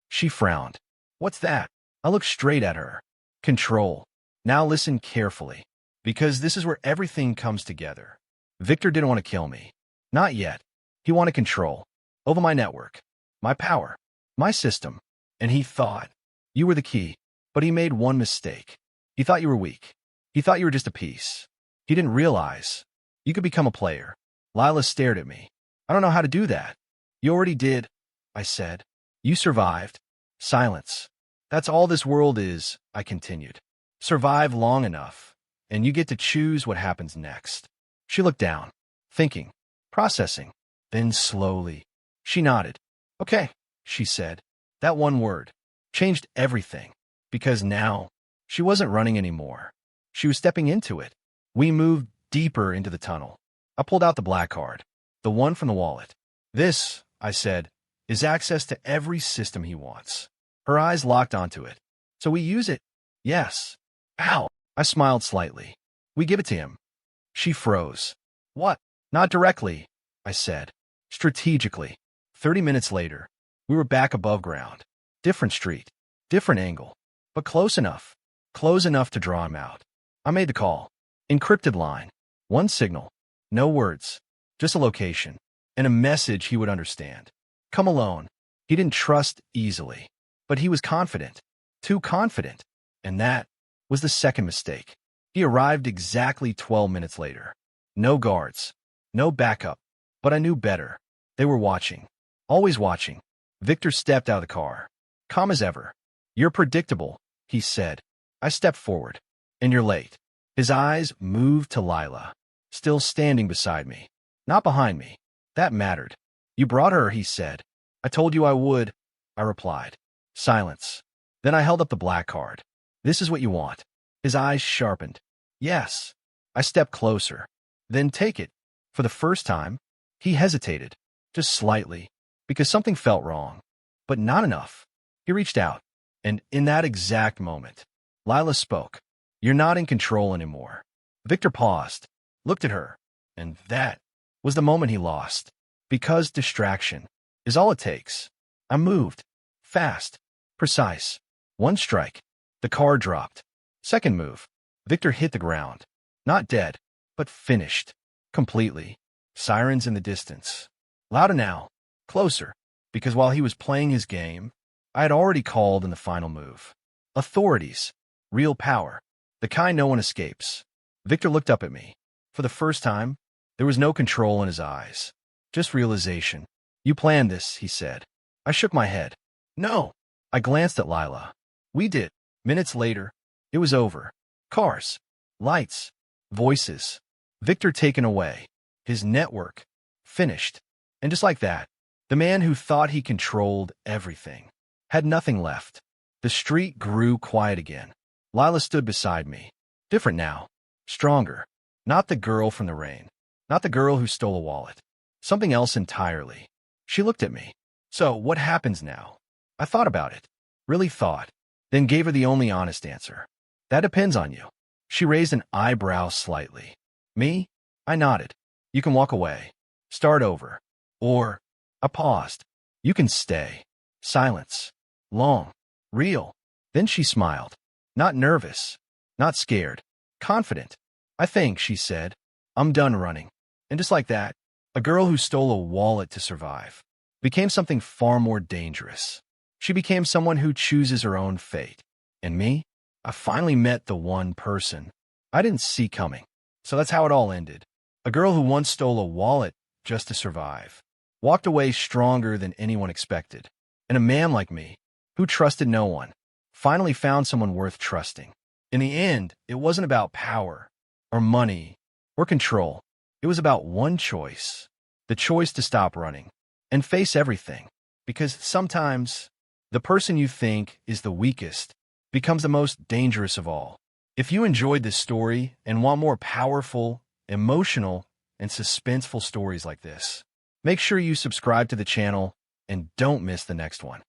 She frowned. What's that? I looked straight at her. Control. Now listen carefully. Because this is where everything comes together. Victor didn't want to kill me. Not yet. He wanted control. Over my network. My power. My system. And he thought you were the key. But he made one mistake. He thought you were weak. He thought you were just a piece. He didn't realize you could become a player. Lila stared at me. I don't know how to do that. You already did, I said. You survived. Silence. That's all this world is, I continued. Survive long enough, and you get to choose what happens next. She looked down, thinking, processing. Then slowly, she nodded. Okay, she said. That one word changed everything, because now she wasn't running anymore. She was stepping into it. We moved deeper into the tunnel. I pulled out the black card, the one from the wallet. This, I said, is access to every system he wants. Her eyes locked onto it. So we use it? Yes. How? I smiled slightly. We give it to him. She froze. What? Not directly, I said. Strategically. 30 minutes later, we were back above ground. Different street. Different angle. But close enough. Close enough to draw him out. I made the call. Encrypted line. One signal. No words. Just a location. And a message he would understand. Come alone. He didn't trust easily. But he was confident. Too confident. And that was the second mistake. He arrived exactly 12 minutes later. No guards. No backup. But I knew better. They were watching. Always watching. Victor stepped out of the car. Calm as ever. You're predictable, he said. I stepped forward. And you're late. His eyes moved to Lila, still standing beside me. Not behind me. That mattered. You brought her, he said. I told you I would, I replied. Silence. Then I held up the black card. This is what you want. His eyes sharpened. Yes. I stepped closer. Then take it. For the first time, he hesitated. Just slightly. Because something felt wrong. But not enough. He reached out. And in that exact moment, Lila spoke. You're not in control anymore. Victor paused, looked at her, and that was the moment he lost. Because distraction is all it takes. I moved. Fast. Precise. One strike. The car dropped. Second move. Victor hit the ground. Not dead, but finished. Completely. Sirens in the distance. Louder now. Closer. Because while he was playing his game, I had already called in the final move. Authorities. Real power. The kind no one escapes. Victor looked up at me. For the first time, there was no control in his eyes. Just realization. You planned this, he said. I shook my head. No. I glanced at Lila. We did. Minutes later, it was over. Cars. Lights. Voices. Victor taken away. His network. Finished. And just like that, the man who thought he controlled everything had nothing left. The street grew quiet again. Lila stood beside me. Different now. Stronger. Not the girl from the rain. Not the girl who stole a wallet. Something else entirely. She looked at me. So, what happens now? I thought about it. Really thought. Then gave her the only honest answer. That depends on you. She raised an eyebrow slightly. Me? I nodded. You can walk away. Start over. Or, I paused. You can stay. Silence. Long. Real. Then she smiled. Not nervous. Not scared. Confident. I think, she said, I'm done running. And just like that, a A girl who stole a wallet to survive became something far more dangerous. She became someone who chooses her own fate. And me? I finally met the one person I didn't see coming. So that's how it all ended. A girl who once stole a wallet just to survive walked away stronger than anyone expected. And a man like me, who trusted no one, finally found someone worth trusting. In the end, it wasn't about power or money or control. It was about one choice, the choice to stop running and face everything. Because sometimes the person you think is the weakest becomes the most dangerous of all. If you enjoyed this story and want more powerful, emotional, and suspenseful stories like this, make sure you subscribe to the channel and don't miss the next one.